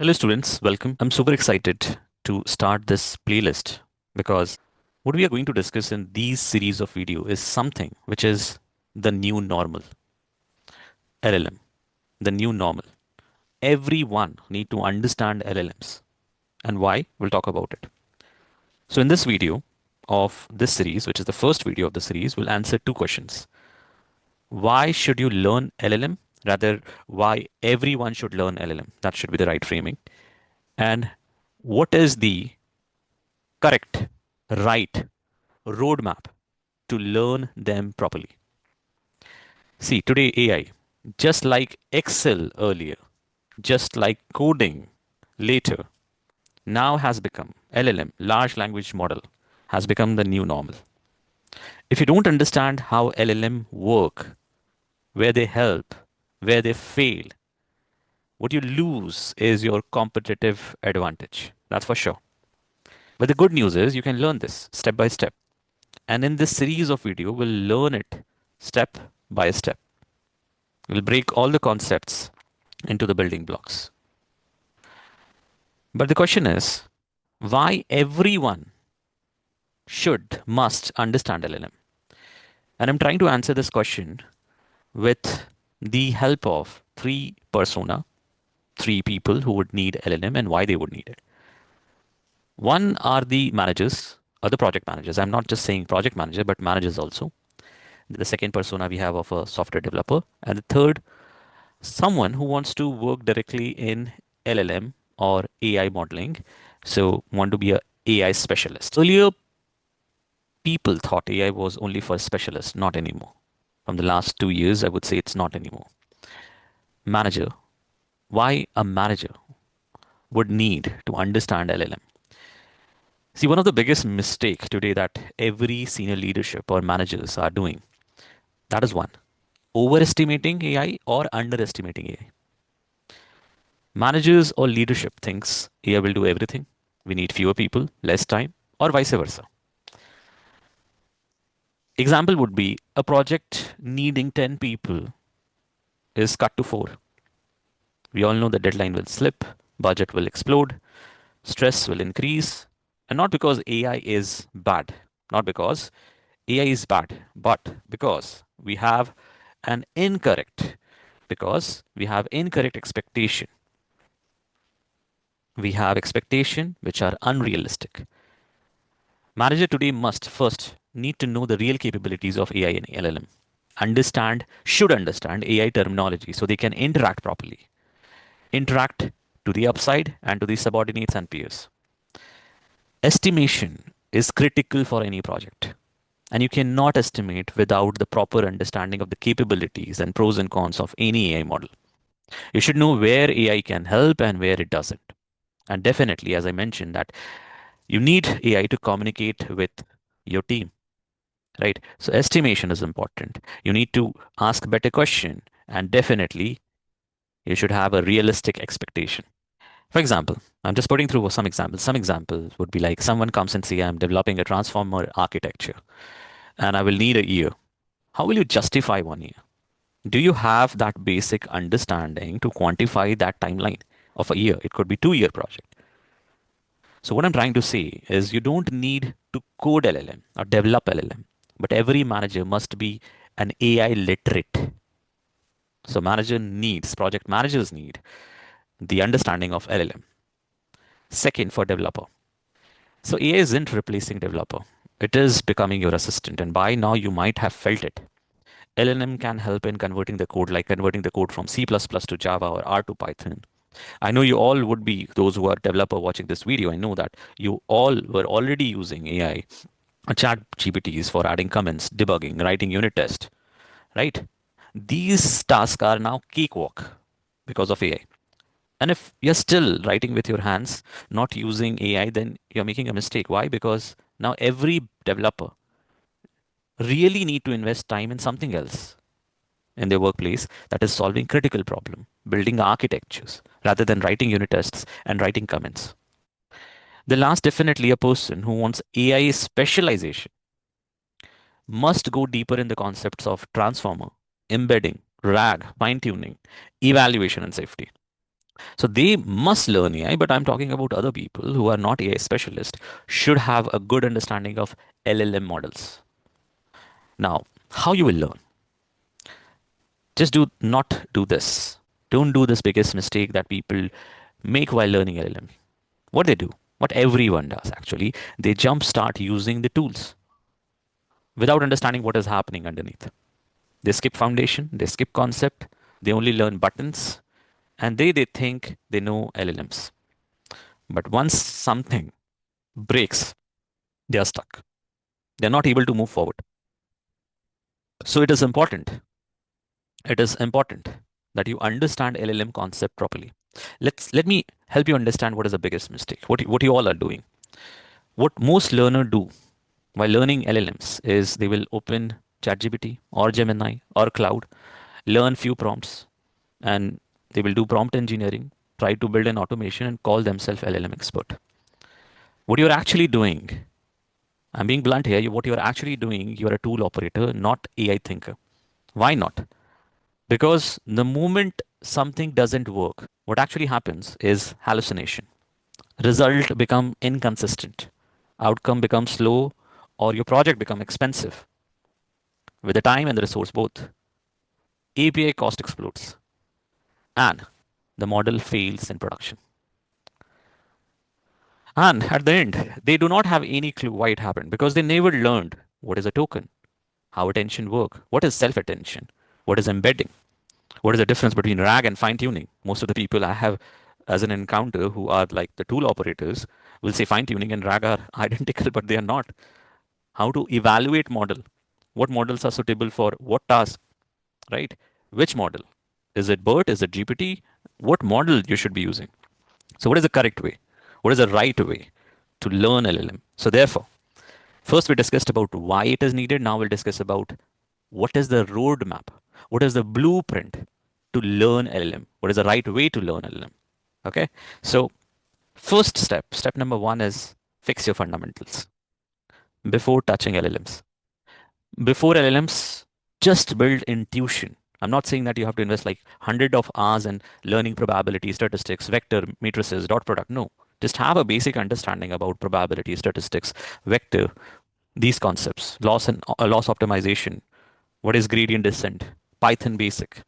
Hello, students. Welcome. I'm super excited to start this playlist because what we are going to discuss in these series of video is something which is the new normal, LLM, the new normal. Everyone need to understand LLMs and why. We'll talk about it. So in this video of this series, which is the first video of the series, we'll answer two questions. Why should you learn LLM? Rather, why everyone should learn LLM. That should be the right framing. And what is the correct, right roadmap to learn them properly. See, today AI, just like Excel earlier, just like coding later, now has become LLM, large language model, has become the new normal. If you don't understand how LLM work, where they help, where they fail, what you lose is your competitive advantage. That's for sure. But the good news is you can learn this step by step. And in this series of video, we'll learn it step by step. We'll break all the concepts into the building blocks. But the question is, why everyone must understand LLM? And I'm trying to answer this question with the help of three persona, three people who would need LLM and why they would need it. One are the managers or the project managers. I'm not just saying project manager, but managers also. The second persona we have of a software developer. And the third, someone who wants to work directly in LLM or AI modeling. So want to be a AI specialist. Earlier, people thought AI was only for specialists, not anymore. From the last 2 years, I would say it's not anymore. Manager. Why a manager would need to understand LLM? See, one of the biggest mistake today that every senior leadership or managers are doing, that is one, overestimating AI or underestimating AI. Managers or leadership thinks AI will do everything. We need fewer people, less time, or vice versa. Example would be a project needing 10 people is cut to 4. We all know the deadline will slip, budget will explode, stress will increase, and not because AI is bad, not because AI is bad, but because we have an incorrect, because we have incorrect expectation. We have expectation which are unrealistic. Manager today must first need to know the real capabilities of AI and LLM. Should understand AI terminology so they can interact properly. Interact to the upside and to the subordinates and peers. Estimation is critical for any project. And you cannot estimate without the proper understanding of the capabilities and pros and cons of any AI model. You should know where AI can help and where it doesn't. And definitely, as I mentioned, that you need AI to communicate with your team, right? So estimation is important. You need to ask better question, and definitely you should have a realistic expectation. For example, I'm just putting through some examples. Some examples would be like someone comes and say, I'm developing a transformer architecture and I will need a year. How will you justify 1 year? Do you have that basic understanding to quantify that timeline of a year? It could be 2 year project. So what I'm trying to say is you don't need to code LLM or develop LLM, but every manager must be an AI literate. So project managers need the understanding of LLM. Second, for developer. So AI isn't replacing developer. It is becoming your assistant. And by now you might have felt it. LLM can help in converting the code, like converting the code from C++ to Java or R to Python. I know you all would be, those who are developer watching this video, I know that you all were already using AI, chat GPTs for adding comments, debugging, writing unit test, right? These tasks are now cakewalk because of AI. And if you're still writing with your hands, not using AI, then you're making a mistake. Why? Because now every developer really need to invest time in something else in their workplace, that is solving critical problem, building architectures rather than writing unit tests and writing comments. The last, definitely a person who wants AI specialization must go deeper in the concepts of transformer, embedding, RAG, fine tuning, evaluation, and safety. So they must learn AI, but I'm talking about other people who are not AI specialists should have a good understanding of LLM models. Now, how you will learn? Just do not do this. Don't do this biggest mistake that people make while learning LLM. What they do, what everyone does actually, they jump start using the tools without understanding what is happening underneath. They skip foundation, they skip concept, they only learn buttons, and they think they know LLMs. But once something breaks, they are stuck. They're not able to move forward. So it is important that you understand LLM concept properly. Let me help you understand what is the biggest mistake. What you all are doing. What most learners do while learning LLMs is they will open ChatGPT or Gemini or Cloud, learn few prompts, and they will do prompt engineering, try to build an automation, and call themselves LLM expert. What you're actually doing, I'm being blunt here. What you're actually doing, you're a tool operator, not AI thinker. Why not? Because the moment something doesn't work, what actually happens is hallucination. Result become inconsistent. Outcome becomes slow, or your project become expensive. With the time and the resource both, API cost explodes, and the model fails in production. And at the end, they do not have any clue why it happened because they never learned what is a token, how attention work, what is self-attention, what is embedding, what is the difference between RAG and fine tuning. Most of the people I have as an encounter who are like the tool operators will say fine tuning and RAG are identical, but they are not. How to evaluate model, what models are suitable for what task, right? Which model? Is it BERT? Is it GPT? What model you should be using? So what is the correct way? What is the right way to learn LLM? So therefore, first we discussed about why it is needed. Now we'll discuss about what is the roadmap? What is the blueprint to learn LLM? What is the right way to learn LLM? Okay. So first step number one is fix your fundamentals before touching LLMs. Before LLMs, just build intuition. I'm not saying that you have to invest like hundred of hours in learning probability, statistics, vector, matrices, dot product. No, just have a basic understanding about probability, statistics, vector, these concepts, loss optimization, what is gradient descent, Python basic,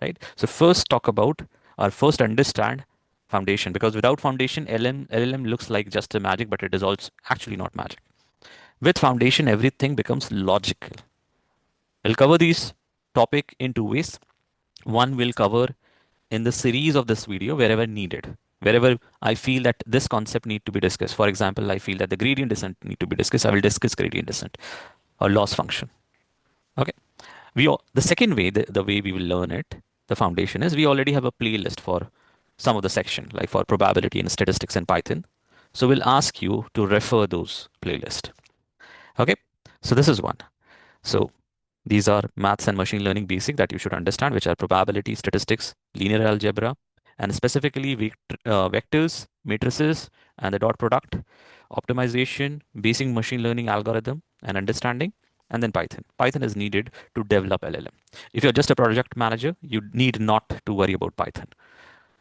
right? So first talk about or first understand foundation because without foundation, LLM looks like just a magic, but it is also actually not magic. With foundation, everything becomes logical. We'll cover these topic in two ways. One will cover in the series of this video wherever needed. Wherever I feel that this concept need to be discussed. For example, I feel that the gradient descent need to be discussed. I will discuss gradient descent or loss function. Okay. The second way, the way we will learn it, the foundation is we already have a playlist for some of the section, like for probability and statistics in Python. So we'll ask you to refer those playlist. Okay. So this is one. So these are maths and machine learning basic that you should understand, which are probability, statistics, linear algebra, and specifically vectors, matrices, and the dot product, optimization, basic machine learning algorithm, and understanding, and then Python. Python is needed to develop LLM. If you're just a project manager, you need not to worry about Python.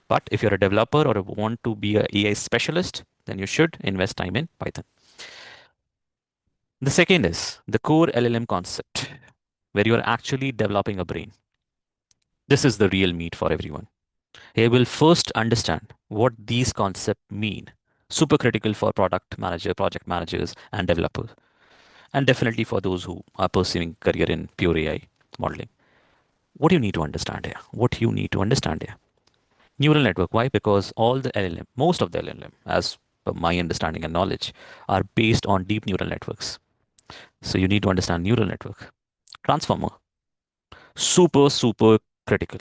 But if you're a developer or want to be a AI specialist, then you should invest time in Python. The second is the core LLM concept, where you are actually developing a brain. This is the real meat for everyone. They will first understand what these concepts mean. Super critical for product manager, project managers, and developers, and definitely for those who are pursuing career in pure AI modeling. What do you need to understand here? What you need to understand here? Neural network. Why? Because all the LLM, most of the LLM, as per my understanding and knowledge, are based on deep neural networks. So you need to understand neural network. Transformer. Super critical.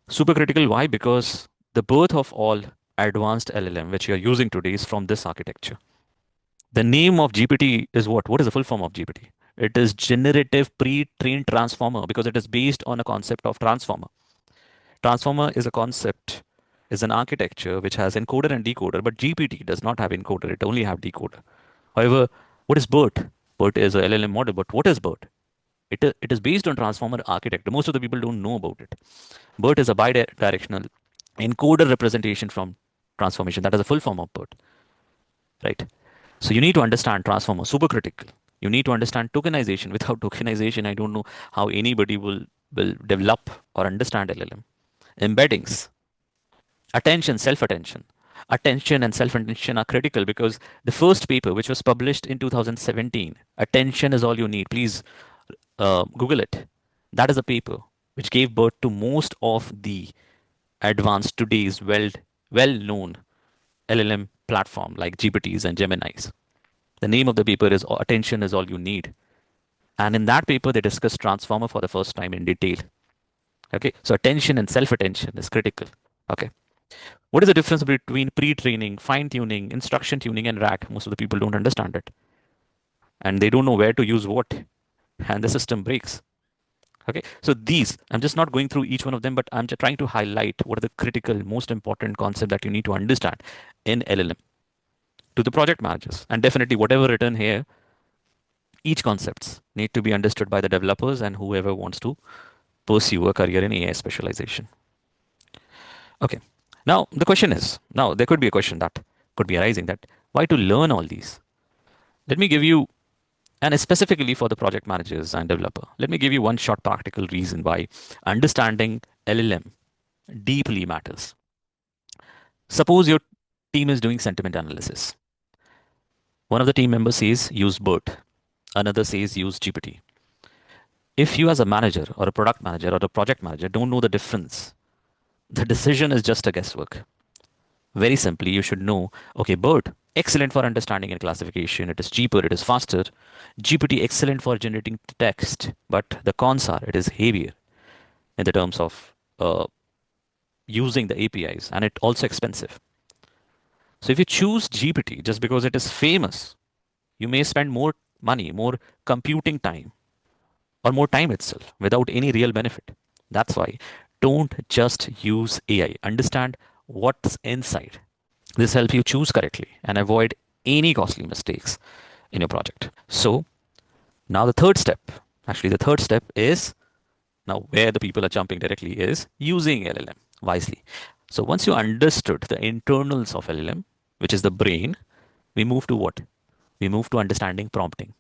Super critical, why? Because the birth of all advanced LLM which you are using today is from this architecture. The name of GPT is what? What is the full form of GPT? It is generative pre-trained transformer because it is based on a concept of transformer. Transformer is a concept, is an architecture which has encoder and decoder, but GPT does not have encoder, it only have decoder. However, what is BERT? BERT is a LLM model, but what is BERT? It is based on transformer architecture. Most of the people don't know about it. BERT is a bidirectional encoder representation from transformation. That is a full form of BERT, right? So you need to understand transformer, super critical. You need to understand tokenization. Without tokenization, I don't know how anybody will develop or understand LLM. Embeddings, attention, self-attention. Attention and self-attention are critical because the first paper, which was published in 2017, attention is all you need. Please Google it. That is a paper which gave birth to most of the advanced today's well-known LLM platform like GPTs and Geminis. The name of the paper is Attention is All You Need. And in that paper, they discuss transformer for the first time in detail. Okay, so attention and self-attention is critical. Okay, what is the difference between pre-training, fine-tuning, instruction tuning, and RAG? Most of the people don't understand it, and they don't know where to use what, and the system breaks. Okay, so these, I'm just not going through each one of them, but I'm just trying to highlight what are the critical, most important concept that you need to understand in LLM to the project managers. And definitely, whatever written here, each concepts need to be understood by the developers and whoever wants to pursue a career in AI specialization. Okay. Now the question is, now there could be a question that could be arising that why to learn all these? Let me give you, and specifically for the project managers and developer, let me give you one short practical reason why understanding LLM deeply matters. Suppose your team is doing sentiment analysis. One of the team members says use BERT, another says use GPT. If you as a manager or a product manager or a project manager don't know the difference, the decision is just a guesswork. Very simply, you should know, okay, BERT, excellent for understanding and classification. It is cheaper, it is faster. GPT, excellent for generating text, but the cons are it is heavier in the terms of using the APIs, and it also expensive. So if you choose GPT just because it is famous, you may spend more money, more computing time, or more time itself without any real benefit. That's why don't just use AI. Understand what's inside. This helps you choose correctly and avoid any costly mistakes in your project. So now the third step, actually the third step is now where the people are jumping directly is using LLM wisely. So once you understood the internals of LLM, which is the brain, we move to what? We move to understanding prompting,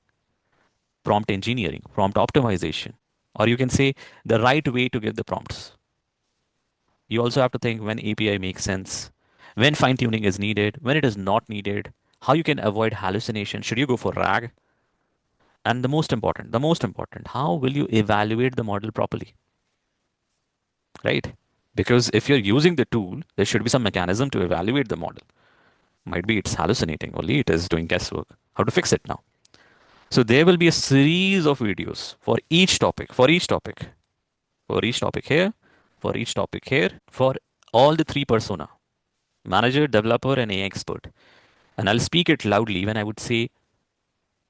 prompt engineering, prompt optimization, or you can say the right way to give the prompts. You also have to think when API makes sense, when fine tuning is needed, when it is not needed, how you can avoid hallucination. Should you go for RAG? And the most important, how will you evaluate the model properly? Right? Because if you're using the tool, there should be some mechanism to evaluate the model. Might be it's hallucinating, only it is doing guesswork. How to fix it now? So there will be a series of videos for each topic, for each topic here, for each topic here, for all the three persona, manager, developer, and AI expert. And I'll speak it loudly when I would say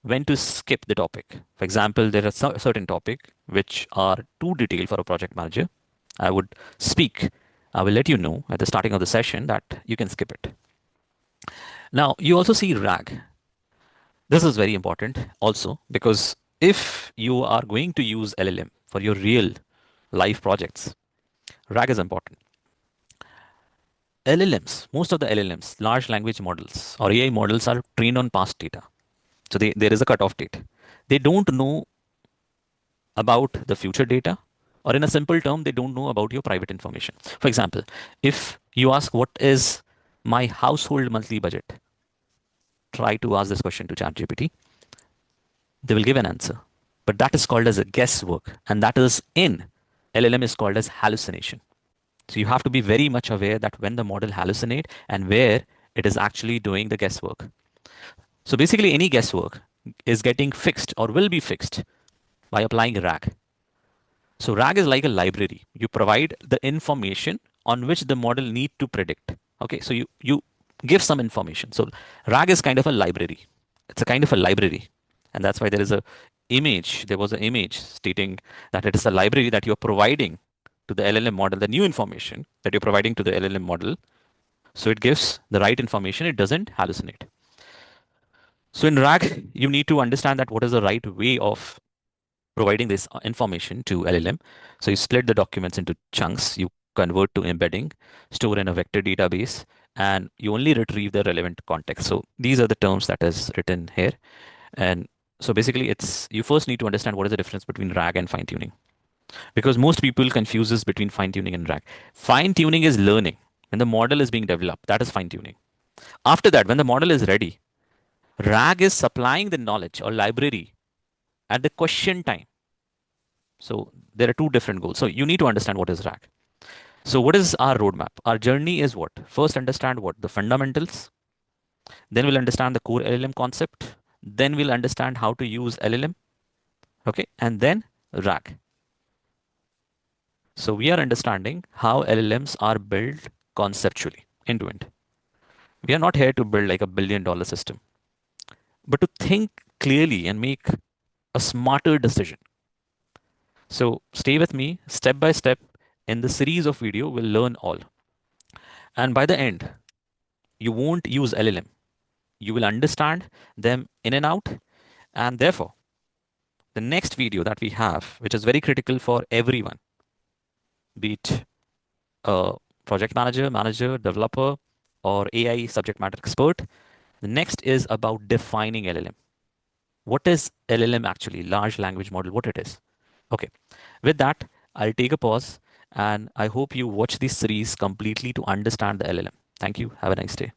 when to skip the topic. For example, there are certain topic which are too detailed for a project manager. I would speak. I will let you know at the starting of the session that you can skip it. Now, you also see RAG. This is very important also because if you are going to use LLM for your real life projects, RAG is important. LLMs, most of the LLMs, large language models or AI models are trained on past data. So there is a cutoff date. They don't know about the future data, or in a simple term, they don't know about your private information. For example, if you ask what is my household monthly budget, try to ask this question to ChatGPT. They will give an answer. But that is called as a guesswork, and that is in LLM is called as hallucination. So you have to be very much aware that when the model hallucinate and where it is actually doing the guesswork. So basically any guesswork is getting fixed or will be fixed by applying RAG. So RAG is like a library. You provide the information on which the model need to predict. Okay, so you give some information. So RAG is kind of a library. It's a kind of a library. And that's why there is a image. There was an image stating that it is a library that you're providing to the LLM model, the new information that you're providing to the LLM model. So it gives the right information. It doesn't hallucinate. So in RAG, you need to understand that what is the right way of providing this information to LLM. So you split the documents into chunks. You convert to embedding, store in a vector database, and you only retrieve the relevant context. So these are the terms that is written here. And so basically it's you first need to understand what is the difference between RAG and fine tuning. Because most people confuses between fine tuning and RAG. Fine tuning is learning. When the model is being developed, that is fine tuning. After that, when the model is ready, RAG is supplying the knowledge or library at the question time. So there are two different goals. So you need to understand what is RAG. So what is our roadmap? Our journey is what? First understand what? The fundamentals. Then we'll understand the core LLM concept. Then we'll understand how to use LLM. Okay. And then RAG. So we are understanding how LLMs are built conceptually, end to end. We are not here to build like $1 billion system, but to think clearly and make a smarter decision. So stay with me step by step. In the series of video, we'll learn all. And by the end, you won't use LLM. You will understand them in and out. And therefore, the next video that we have, which is very critical for everyone, be it a project manager, developer, or AI subject matter expert, the next is about defining LLM. What is LLM actually? Large language model, what it is. Okay. With that, I'll take a pause and I hope you watch this series completely to understand the LLM. Thank you. Have a nice day.